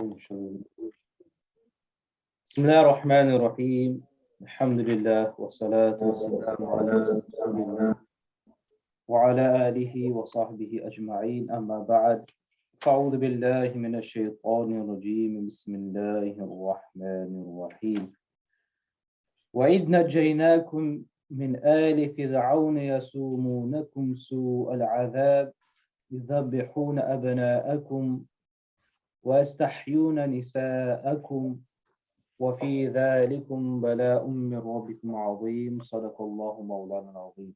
بسم الله الرحمن الرحيم الحمد لله والصلاة والسلام على رسول الله وعلى آله وصحبه أجمعين أما بعد فأعوذ بالله من الشيطان الرجيم بسم الله الرحمن الرحيم وإذ نجيناكم من آل فرعون يسومونكم سوء العذاب يذبحون أبناءكم ويستحيون نساءكم وفي ذلكم بلاء من ربكم عظيم صدق الله مولانا العظيم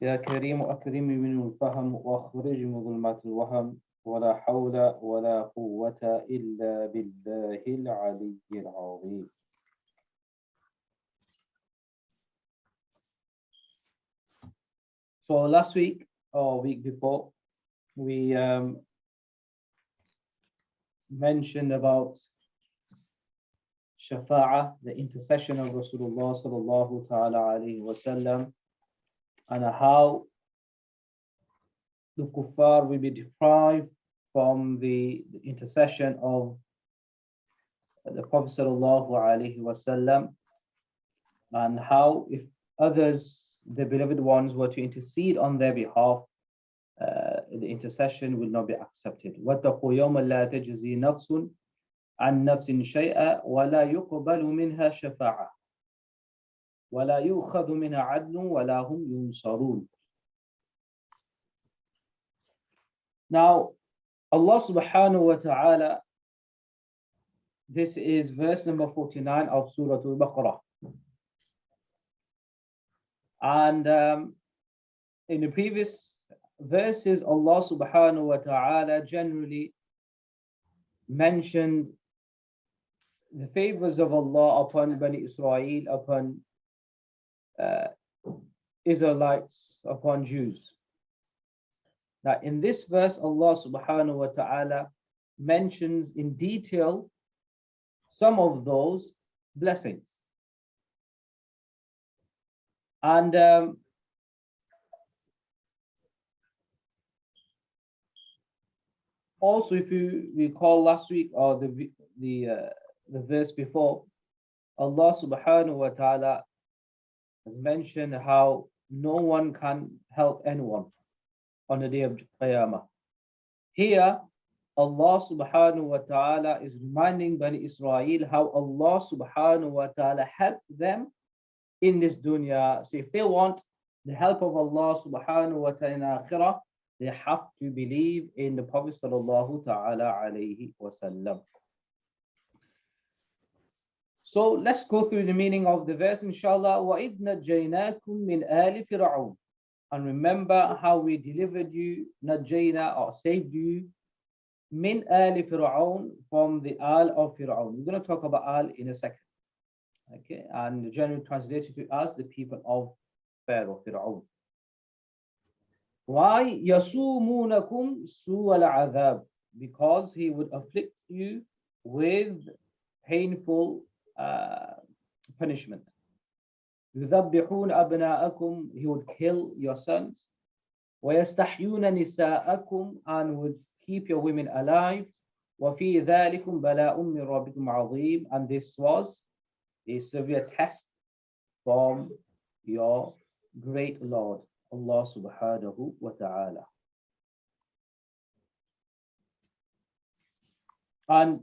يا كريم أكرم من الفهم وأخرج من ظلمات الوهم ولا حول ولا قوة إلا بالله العلي العظيم. So last week or week before we mentioned about Shafa'ah, the intercession of Rasulullah sallallahu ta'ala alayhi wasallam, and how the kuffar will be deprived from the intercession of the Prophet sallallahu alayhi wasallam, and how if others, the beloved ones, were to intercede on their behalf, the intercession will not be accepted. وَاتَّقُوا يَوْمًا لَا تَجْزِي نَفْسٌ عن نفس شيئا ولا يقبل منها شفاعة ولا يؤخذ منها عدل ولا هم ينصرون. Now, Allah subhanahu wa ta'ala, this is verse number 49 of Surah Al-Baqarah. And in the previous verses, Allah subhanahu wa ta'ala generally mentioned the favors of Allah upon Bani Israel, upon Israelites, upon Jews. Now in this verse, Allah subhanahu wa ta'ala mentions in detail some of those blessings. And also, if you recall last week or the verse before, Allah subhanahu wa ta'ala has mentioned how no one can help anyone on the day of Qiyamah. Here, Allah subhanahu wa ta'ala is reminding Bani Israel how Allah subhanahu wa ta'ala helped them in this dunya. So if they want the help of Allah subhanahu wa ta'ala in akhirah, they have to believe in the Prophet sallallahu ta'ala alayhi wa sallam. So let's go through the meaning of the verse, inshallah. وَإِذْ نَجَّيْنَاكُمْ مِنْ آلِ فِرْعَوْنَ. And remember how we delivered you, najayna, or saved you, min ali Fir'aun, from the al of Fir'aun. We're going to talk about al in a second. Okay, and the general translated to us, the people of Pharaoh, Fir'aun. Why? يَسُومُونَكُمْ سُوءَ الْعَذَابِ. Because he would afflict you with painful punishment. يُذَبِّحُونَ أَبْنَاءَكُمْ. He would kill your sons. وَيَسْتَحْيُونَ نِسَاءَكُمْ. And would keep your women alive. وَفِي ذَلِكُمْ بَلَاءٌ مِّن رَبِّكُمْ عَظِيمٌ. And this was a severe test from your great Lord, Allah subhanahu wa ta'ala. And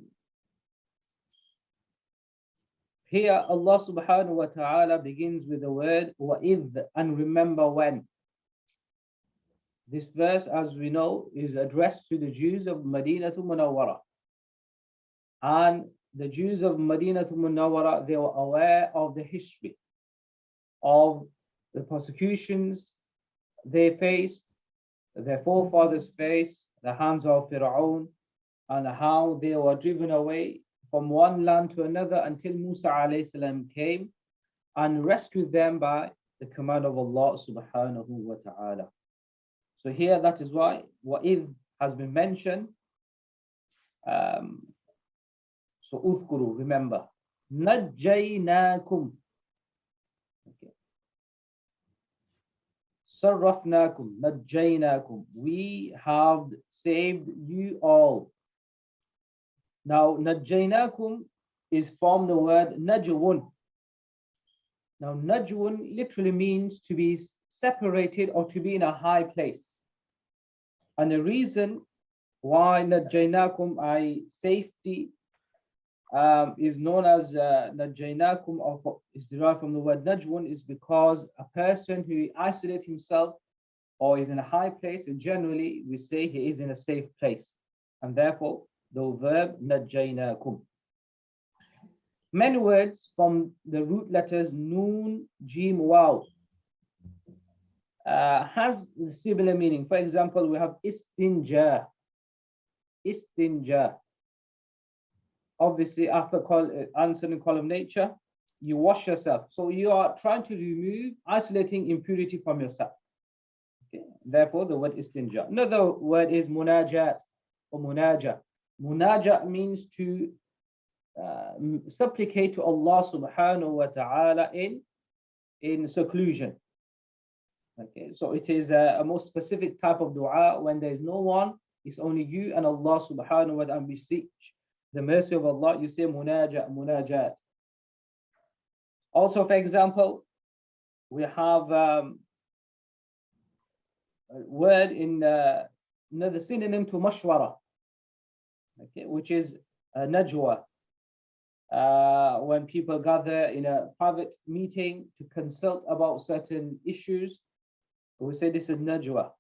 here Allah subhanahu wa ta'ala begins with the word وَإِذْ, and remember when. This verse, as we know, is addressed to the Jews of Madinah Munawwara. And the Jews of Madinah Munawwara, they were aware of the history of the persecutions they faced, their forefathers faced, the hands of Fir'aun, and how they were driven away from one land to another until Musa alayhi salam came and rescued them by the command of Allah subhanahu wa ta'ala. So here, that is why وَإِذْ has been mentioned. So uthkuru, remember. نَجَّيْنَاكُمْ. Okay. Sarrafnakum, najjaynakum. We have saved you all. Now, najjaynakum is from the word najwun. Now, najwun literally means to be separated or to be in a high place. And the reason why najjaynakum, safety, is known as najjaynakum, or is derived from the word najwun, is because a person who isolates himself or is in a high place, and generally we say he is in a safe place. And therefore, the verb najjaynakum. Many words from the root letters noon, jim, waw has similar meaning. For example, we have istinja. Istinja. Obviously, after answering column nature, you wash yourself. So you are trying to remove, isolating impurity from yourself. Okay. Therefore, the word istinja. Another word is munajat or munaja. Munaja means to supplicate to Allah subhanahu wa ta'ala in seclusion. Okay, so it is a more specific type of dua when there is no one, it's only you and Allah subhanahu wa ta'ala, and beseech the mercy of Allah. You say munaja, munajat. Also, for example, we have a word in another synonym to mashwara, okay, which is najwa. When people gather in a private meeting to consult about certain issues, we say this is najwa.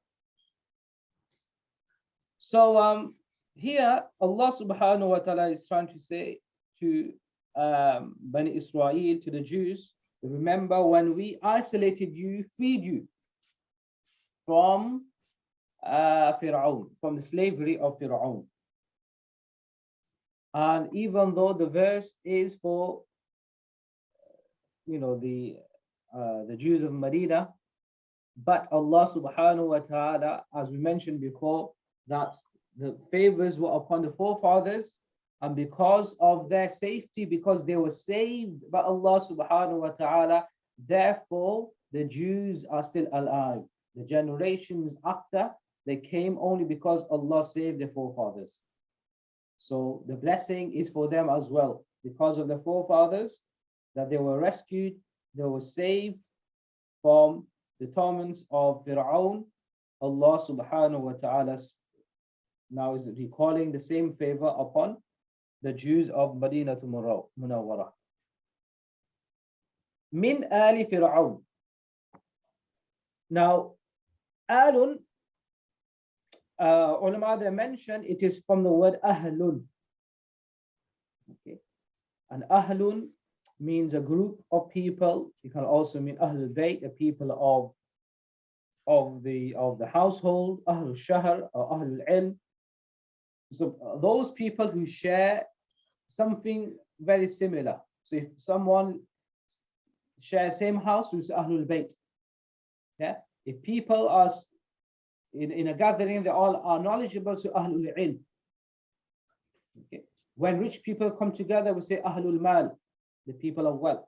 So here Allah subhanahu wa ta'ala is trying to say to Bani Israel, to the Jews, remember when we isolated you, freed you from Fir'aun, from the slavery of Fir'aun. And even though the verse is for, the Jews of Medina, but Allah subhanahu wa ta'ala, as we mentioned before, that the favors were upon the forefathers, and because of their safety, because they were saved by Allah subhanahu wa ta'ala, therefore the Jews are still alive. The generations after, they came only because Allah saved their forefathers. So the blessing is for them as well, because of the forefathers, that they were rescued, they were saved from the torments of Fir'aun. Allah subhanahu wa ta'ala now is recalling the same favor upon the Jews of Madinah Munawwara. Min ali Fir'aun. Now, alun, ulama they mention it is from the word ahlun. Okay, and ahlun means a group of people. It can also mean ahlul bayt, a people of the household, ahlul shahr or ahlul ilm. So those people who share something very similar. So if someone shares same house, we say ahlul bayt. Yeah, if people are in a gathering, they all are knowledgeable, so ahlul ilm. Okay. When rich people come together, we say ahlul mal, the people of wealth.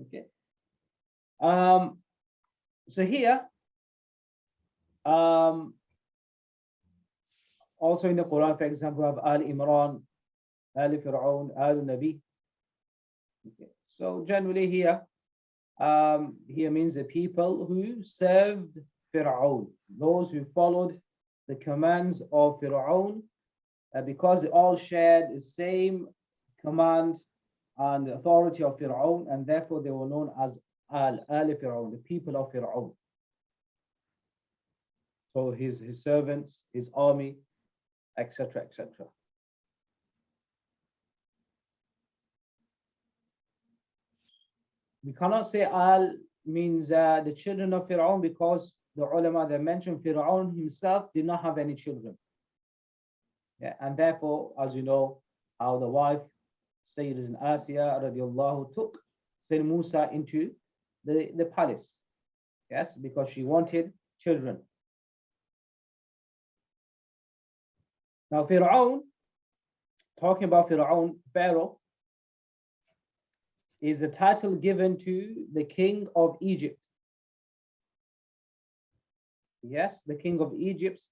Okay. So here, also in the Quran, for example, we have Al Imran, Al Fir'aun, Al Nabi. Okay. So generally here means the people who served Fir'aun, those who followed the commands of Fir'aun, because they all shared the same command and authority of Fir'aun, and therefore they were known as Al Fir'aun, the people of Fir'aun. So his servants, his army, etc., etc. We cannot say Al means the children of Fir'aun, because the ulama they mentioned Fir'aun himself did not have any children. Yeah, and therefore, as you know, how the wife Sayyidah Asiya radiallahu took Sayyid Musa into the palace. Yes, because she wanted children. Now Fir'aun, talking about Fir'aun, Pharaoh, is a title given to the king of Egypt. Yes, the king of Egypt,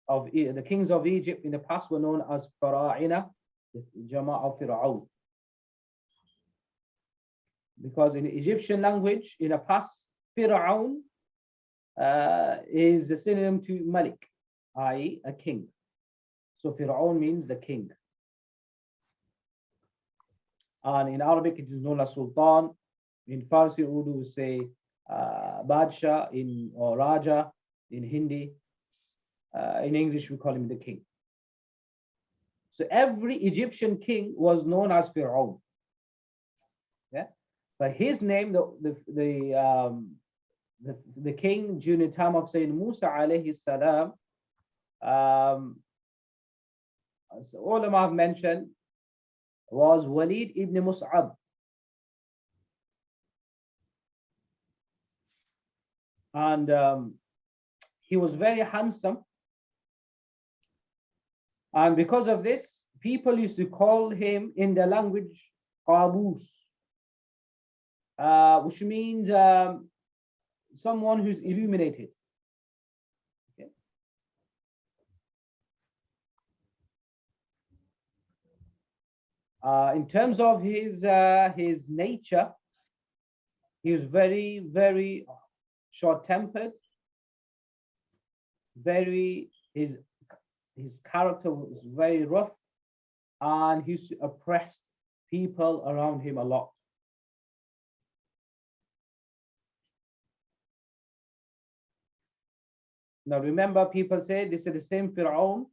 the kings of Egypt in the past were known as Fara'ina, the Jama' of Fir'aun. Because in Egyptian language, in the past, Fir'aun is a synonym to Malik, i.e. a king. So Fir'aun means the king. And in Arabic, it is known as Sultan. In Farsi, Urdu, we say Badshah, or Raja in Hindi. In English, we call him the king. So every Egyptian king was known as Fir'aun. Yeah, but his name, the king during the time of Sayyidina Musa alayhi salam, as ulama have mentioned, was Walid ibn Mus'ab. And he was very handsome. And because of this, people used to call him in their language Qabus, which means someone who's illuminated. Okay. In terms of his nature, he was very, very short-tempered. His character was very rough, and he used to oppress people around him a lot. Now remember, people say this is the same Fir'aun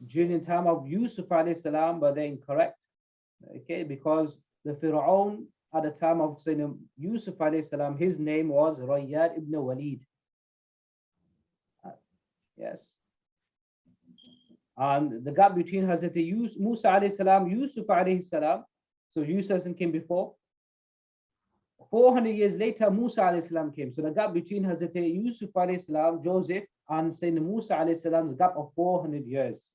during the time of Yusuf alayhi salam, but they're incorrect. Okay, because the Fir'aun at the time of Sayyidina Yusuf alayhi salam, his name was Rayyad ibn Walid. Yes. And the gap between Hazrat Musa alayhi salam, Yusuf alayhi salam, so Yusuf came before. 400 years later, Musa alayhi salam came. So the gap between Hazrat Yusuf alayhi salam, Joseph, and Sayyidina Musa alayhi salam, the gap of 400 years.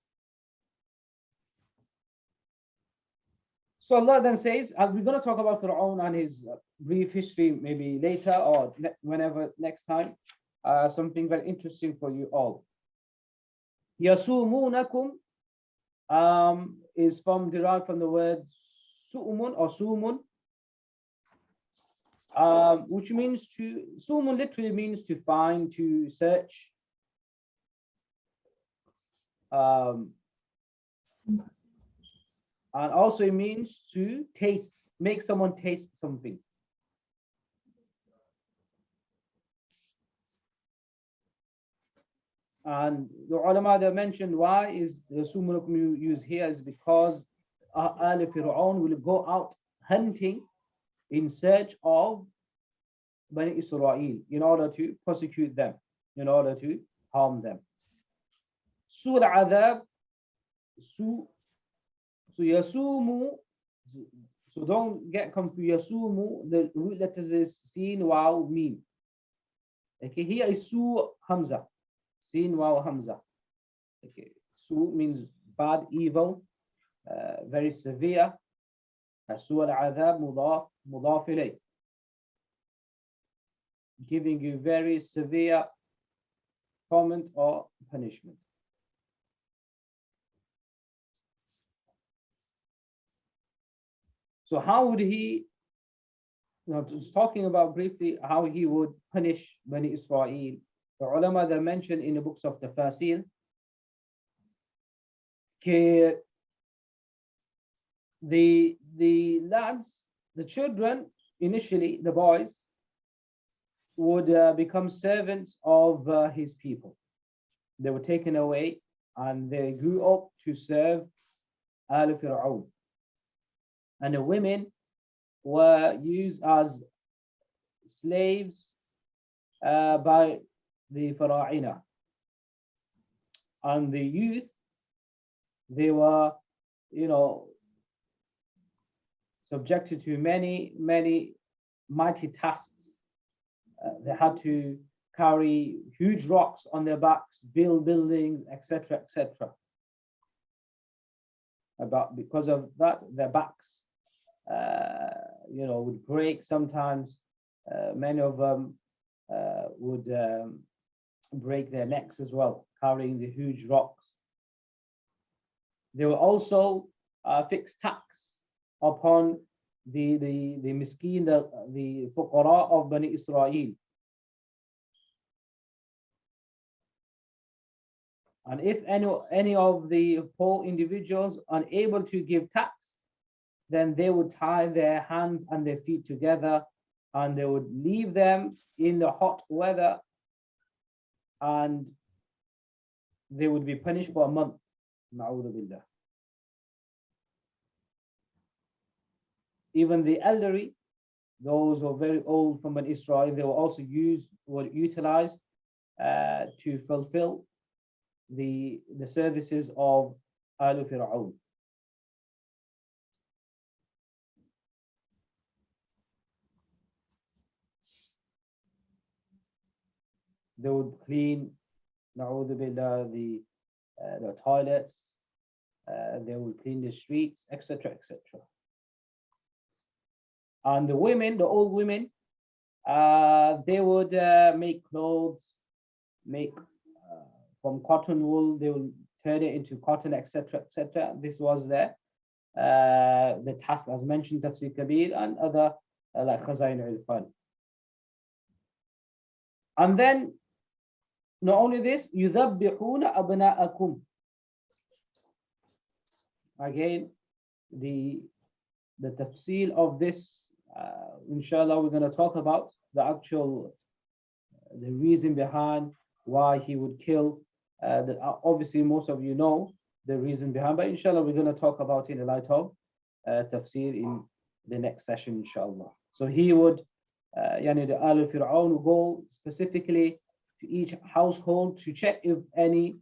So Allah then says, and we're going to talk about Fir'aun and his brief history maybe later or whenever next time. Something very interesting for you all. Yasumunakum is derived from the word su'umun or sumun, which means sumun literally means to find, to search. And also it means to taste, make someone taste something. And the ulama that mentioned why is the sumunakum used here is because Al Fir'aun will go out hunting in search of Bani Israel in order to persecute them, in order to harm them. Sur adab, so yasumu, so don't get confused. Yasumu, the root letters is sin, waw, mim. Okay, here is su hamza. Sin, waw, hamza. Okay, su means bad, evil, very severe. Su al-adhab mudaf ilayh, giving you very severe torment or punishment. So how would he, just talking about briefly how he would punish Bani Israel. The ulama that mentioned in the books of Tafsir, the lads, the children, initially the boys, would become servants of his people. They were taken away and they grew up to serve Al Fir'aun. And the women were used as slaves by the Fara'ina. And the youth, they were, subjected to many mighty tasks. They had to carry huge rocks on their backs, build buildings, etc., etc. Because of that, their backs, would break sometimes. Many of them would break their necks as well, carrying the huge rocks. They were also fixed tax upon the miskin, the fuqara of Bani Israel. And if any of the poor individuals unable to give tax, then they would tie their hands and their feet together, and they would leave them in the hot weather, and they would be punished for a month. Na'udhu billah. Even the elderly, those who are very old from Israel, they were also utilized to fulfill the services of Al Fir'aun. They would clean, na'udhu billah, the toilets, they would clean the streets, etc., etc. And the women, the old women, they would make clothes, make from cotton wool, they will turn it into cotton, etc., etc. This was the task, as mentioned, Tafsir Kabir and other like Khazain al-Fan. And then, not only this, يُذَبِّحُونَ أَبْنَاءَكُمْ. Again, the tafsil of this, inshallah, we're going to talk about the reason behind why he would kill. Obviously, most of you know the reason behind, but inshallah, we're going to talk about it in the light of tafsir in the next session, inshallah. So he would, the Al Fir'aun would go specifically to each household to check if any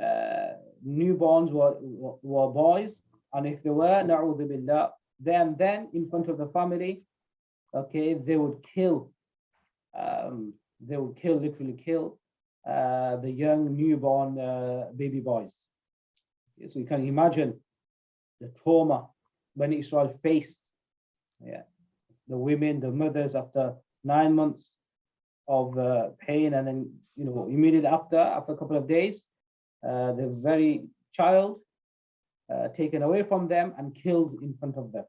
newborns were boys, and if they were, na'udhu billah, then in front of the family, okay, they would literally kill the young newborn baby boys. So you can imagine the trauma when Israel faced, the women, the mothers, after 9 months of pain, and then immediately after a couple of days, the very child taken away from them and killed in front of them.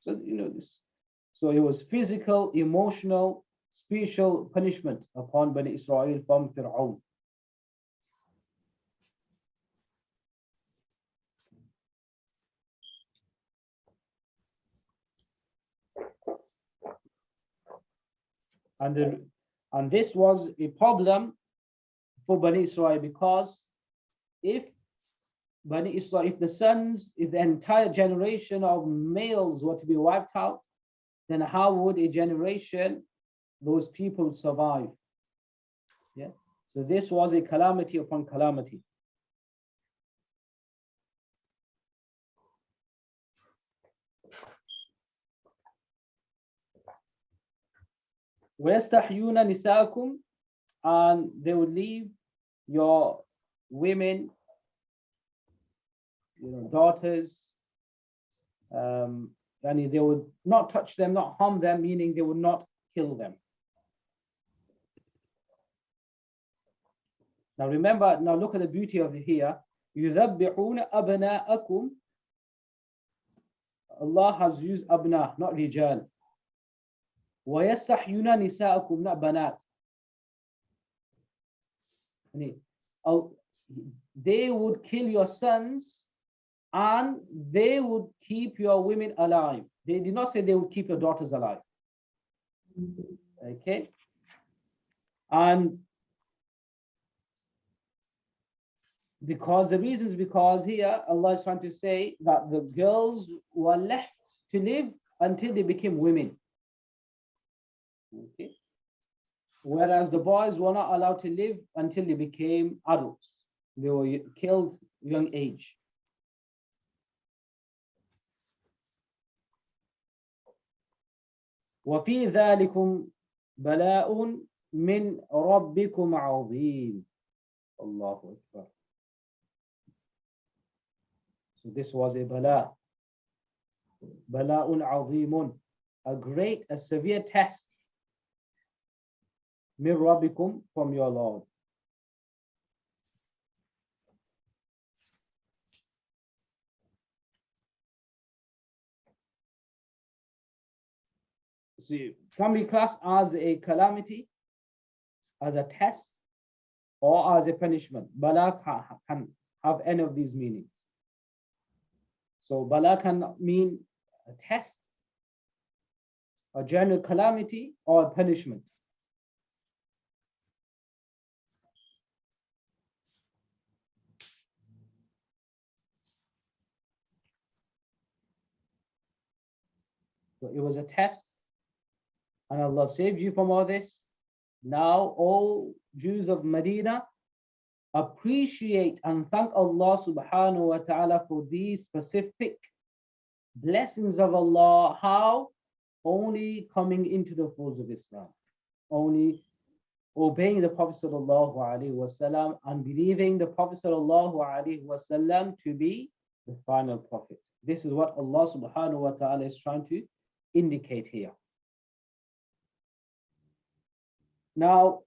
So this. So it was physical, emotional, spiritual punishment upon Bani Israel from Fir'aun. And this was a problem for Bani Israel, because if Bani Israel, if the entire generation of males were to be wiped out, then how would a generation, those people, survive? Yeah. So this was a calamity upon calamity. وَيَسْتَحْيُونَ نِسَاءَكُمْ, and they would leave your women, daughters, and they would not touch them, not harm them, meaning they would not kill them. Now remember, now look at the beauty of it here. يُذَبِّحُونَ أَبْنَاءَكُمْ. Allah has used abna, not rijal. وَيَسْتَحْيُونَ نِسَاءَكُمْ, not banat. They would kill your sons and they would keep your women alive. They did not say they would keep your daughters alive. Okay? And because here Allah is trying to say that the girls were left to live until they became women. Okay? Whereas the boys were not allowed to live until they became adults. They were killed young age. وَفِي ذَلِكُمْ بَلَاءٌ مِّنْ رَبِّكُمْ عَظِيمٌ. Allahu Akbar. So this was a bala. Bala'un azimun. A severe test. Min Rabbikum, from your Lord. can be classed as a calamity, as a test, or as a punishment. Bala can have any of these meanings. So bala can mean a test, a general calamity, or a punishment. So it was a test, and Allah saved you from all this. Now all Jews of Medina appreciate and thank Allah subhanahu wa ta'ala for these specific blessings of Allah. How? Only coming into the folds of Islam, only obeying the Prophet sallallahu alaihi wasallam and believing the Prophet sallallahu alaihi wasallam to be the final prophet. This is what Allah subhanahu wa ta'ala is trying to indicate here. Now,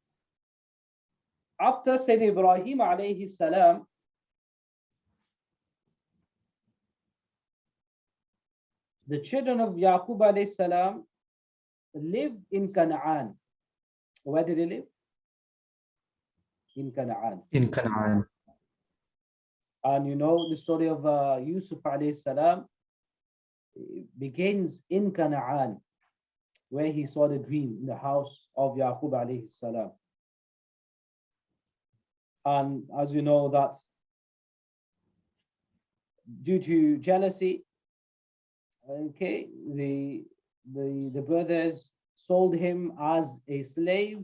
after Sayyidina Ibrahim alayhi salam, the children of Yaqub alayhi salam lived in Canaan. Where did they live? In Canaan. In Canaan. And you know the story of Yusuf alayhi salam begins in Canaan, where he saw the dream in the house of Yaqub alayhi salam. And as you know that due to jealousy, okay, the brothers sold him as a slave,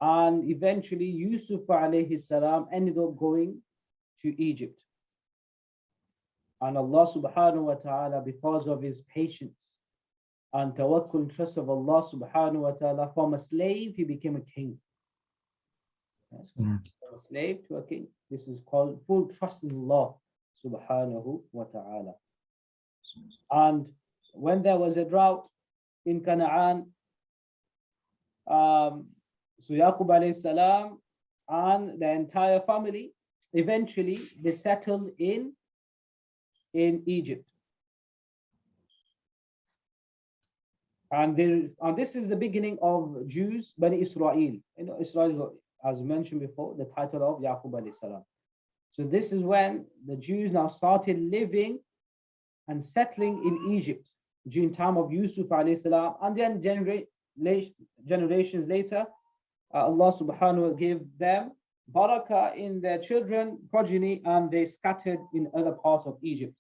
and eventually Yusuf alayhi salam ended up going to Egypt. And Allah subhanahu wa ta'ala, because of his patience and tawakkul and trust of Allah subhanahu wa ta'ala, from a slave he became a king. From a slave to a king. This is called full trust in Allah subhanahu wa ta'ala. And when there was a drought in Canaan, so Yaqub alayhi salam and the entire family, eventually they settled in Egypt. And this is the beginning of Jews, Bani Israel. You know, Israel, as mentioned before, the title of Yaqub alayhi salam. So this is when the Jews now started living and settling in Egypt during time of Yusuf alayhi salam, and then generations later, Allah subhanahu wa ta'ala gave them barakah in their children, progeny, and they scattered in other parts of Egypt.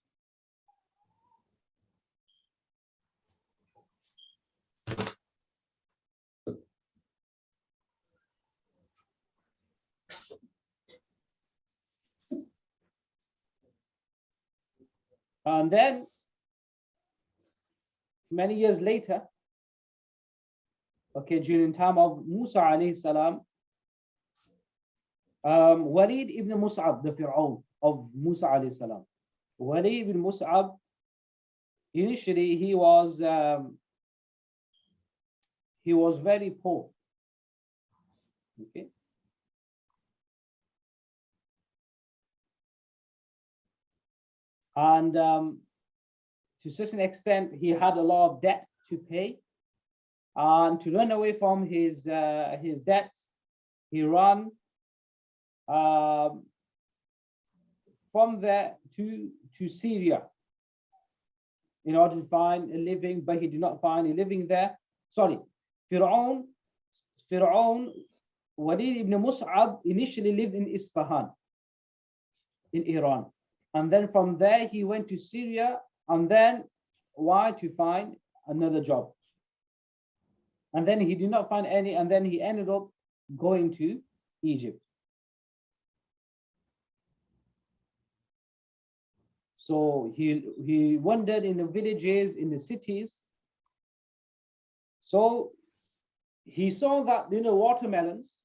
And then, many years later, okay, during time of Musa alayhi salam, Walid ibn Mus'ab, the Fir'aun of Musa alayhi salam. Walid ibn Mus'ab, initially he was very poor. Okay. And to a certain extent, he had a lot of debt to pay. And to run away from his debts, he ran from there to Syria in order to find a living, but he did not find a living there. Sorry, Fir'aun, Walid ibn Mus'ab initially lived in Isfahan, in Iran. And then from there, he went to Syria, and then why? To find another job. And then he did not find any, and then he ended up going to Egypt. So he wandered in the villages, in the cities. So he saw that, you know, watermelons,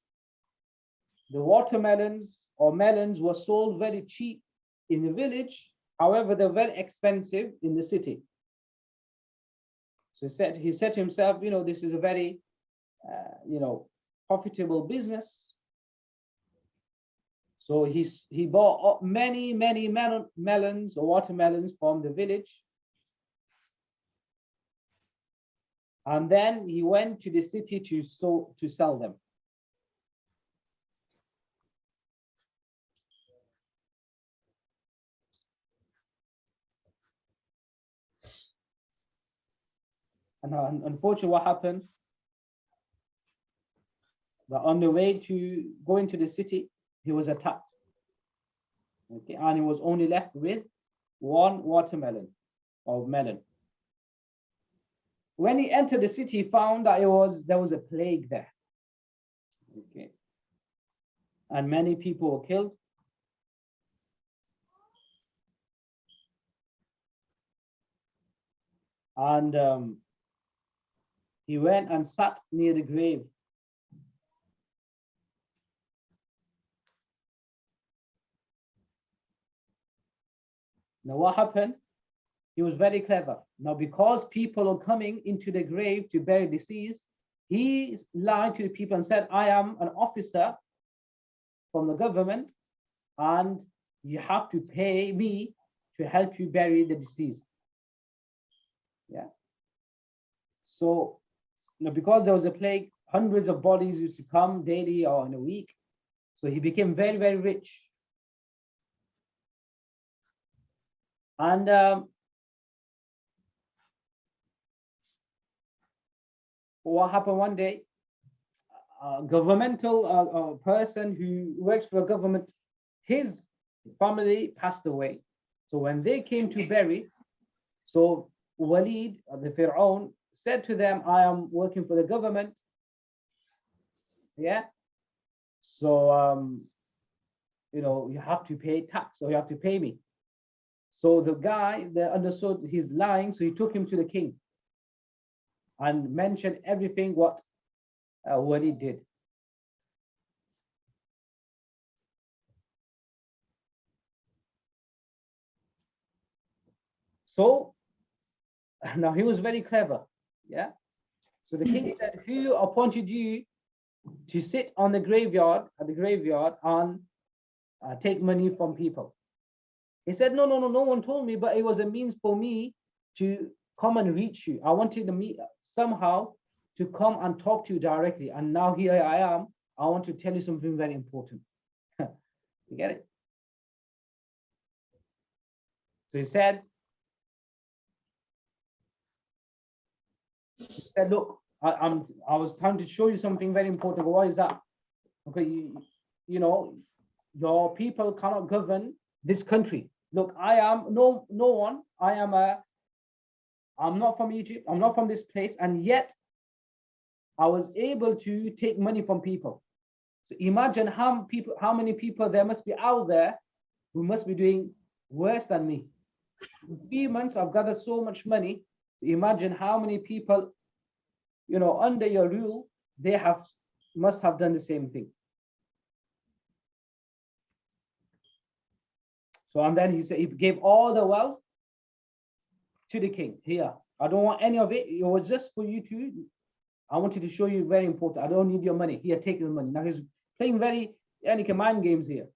the watermelons or melons were sold very cheap in the village. However, they're very expensive in the city. So he said to himself, you know, this is a very, profitable business. So he bought many melons or watermelons from the village. And then he went to the city to sell them. And unfortunately, what happened? That on the way to go into the city, he was attacked. Okay, and he was only left with one watermelon or melon. When he entered the city, he found that there was a plague there. Okay, and many people were killed. And he went and sat near the grave. Now what happened? He was very clever. Now because people are coming into the grave to bury deceased, he lied to the people and said, I am an officer from the government and you have to pay me to help you bury the deceased. Yeah. So because there was a plague, hundreds of bodies used to come daily or in a week. So he became very, very rich. And what happened one day, a governmental person who works for the government, his family passed away. So when they came to bury, so Walid, the Fir'aun, said to them, I am working for the government. Yeah. So, you have to pay tax, or you have to pay me. So the guy that understood he's lying, so he took him to the king and mentioned everything what he did. So now he was very clever. Yeah. So the king said, who appointed you to sit on the graveyard, and take money from people? He said, no one told me, but it was a means for me to come and reach you. I wanted to meet somehow to come and talk to you directly. And now here I am. I want to tell you something very important. You get it? So he said, look, I was trying to show you something very important. What is that? Okay, your people cannot govern this country. Look, I am no one. I'm not from Egypt. I'm not from this place, and yet I was able to take money from people. So imagine how many people there must be out there who must be doing worse than me. In 3 months, I've gathered so much money. So imagine how many people, under your rule, they must have done the same thing. So, and then he said, he gave all the wealth to the king. Here, I don't want any of it. It was just for you I wanted to show you very important. I don't need your money. Here, take the money. Now he's playing very mind games here.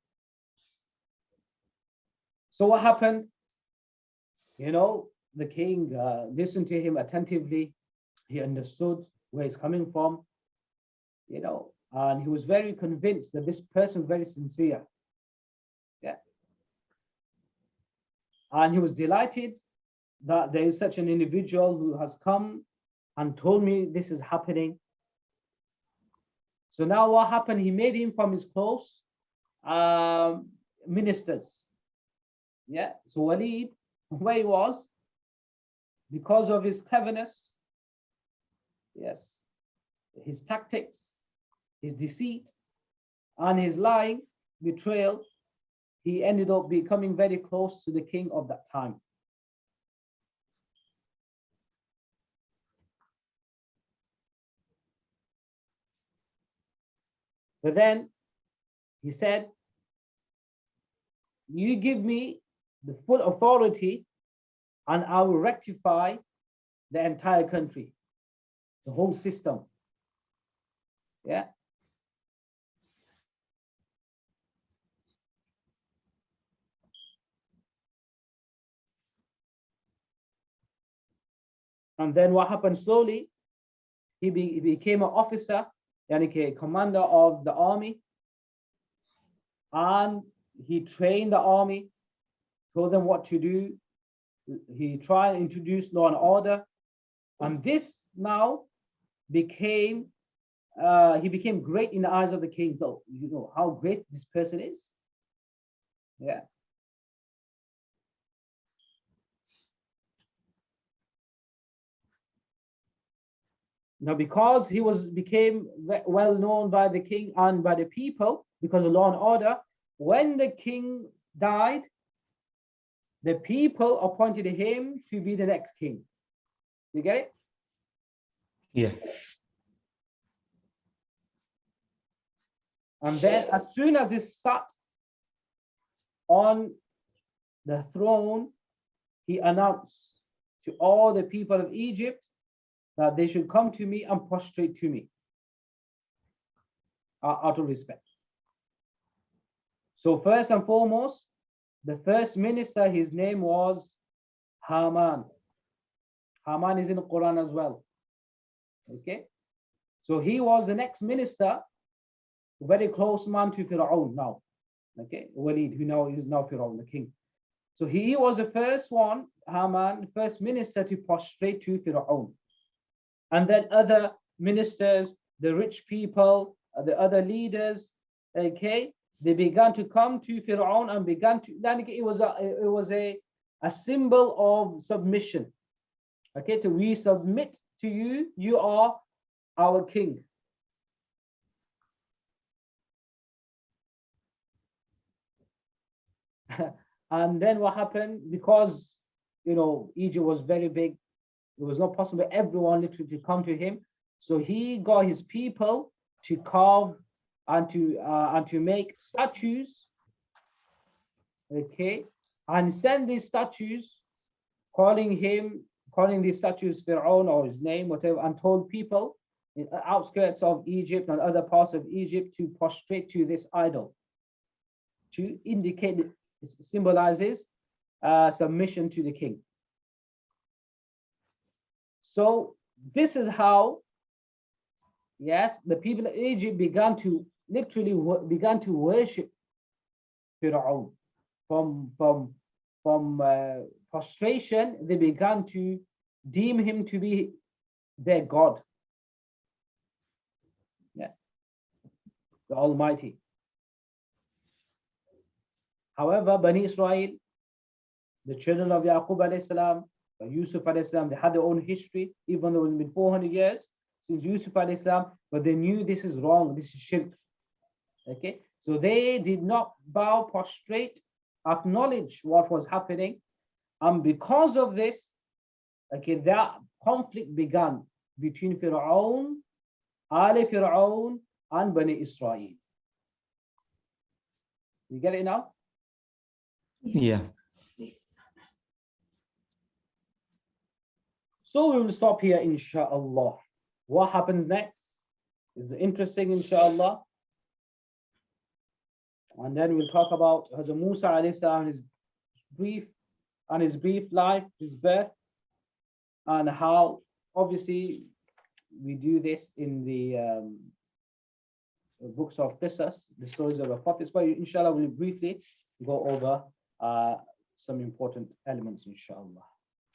So what happened? The king listened to him attentively. He understood where he's coming from, and he was very convinced that this person is very sincere. Yeah. And he was delighted that there is such an individual who has come and told me this is happening. So now what happened? He made him from his close ministers. Yeah. So Walid, where he was, because of his cleverness, yes, his tactics, his deceit, and his lying, betrayal, he ended up becoming very close to the king of that time. But then he said, you give me the full authority and I will rectify the entire country, the whole system. Yeah. And then what happened slowly? he became an officer, a commander of the army, and he trained the army, told them what to do. He tried to introduce law and order, and this now became he became great in the eyes of the king. So you know how great this person is. Yeah. Now, because he became well known by the king and by the people because of law and order, when the king died, the people appointed him to be the next king. You get it? Yeah. And then as soon as he sat on the throne, he announced to all the people of Egypt that they should come to me and prostrate to me out of respect. So first and foremost, the first minister, his name was Haman. Haman is in the Quran as well. Okay. So he was the next minister, very close man to Fir'aun now. Okay. Walid, who now is now Fir'aun, the king. So he was the first one, Haman, first minister to prostrate to Fir'aun. And then other ministers, the rich people, the other leaders, okay, they began to come to Fir'aun and began to, it was a symbol of submission. Okay, to we submit to you, you are our king. And then what happened, because you know Egypt was very big, it was not possible everyone literally to come to him. So he got his people to carve and to make statues, okay, and send these statues, calling these statues Fir'aun or his name, whatever, and told people in the outskirts of Egypt and other parts of Egypt to prostrate to this idol, to indicate it symbolizes submission to the king. So this is how, yes, the people of Egypt began to worship Fir'aun. From prostration, they began to deem him to be their God. Yeah, the Almighty. However, Bani Israel, the children of Yaqub alayhi salam, Yusuf alayhi salam, they had their own history, even though it's been 400 years since Yusuf alayhi salam, but they knew this is wrong, this is shirk. Okay, so they did not bow, prostrate, acknowledge what was happening, and because of this, okay, that conflict began between Fir'aun, Ali Fir'aun, and Bani Israel. You get it now? Yeah. So we will stop here, inshallah. What happens next is interesting, inshallah. And then we'll talk about Hazrat Musa alayhi salam, his brief life, his birth, and how obviously we do this in the books of Qisas, the stories of the prophets. But inshallah, we'll briefly go over some important elements, inshallah.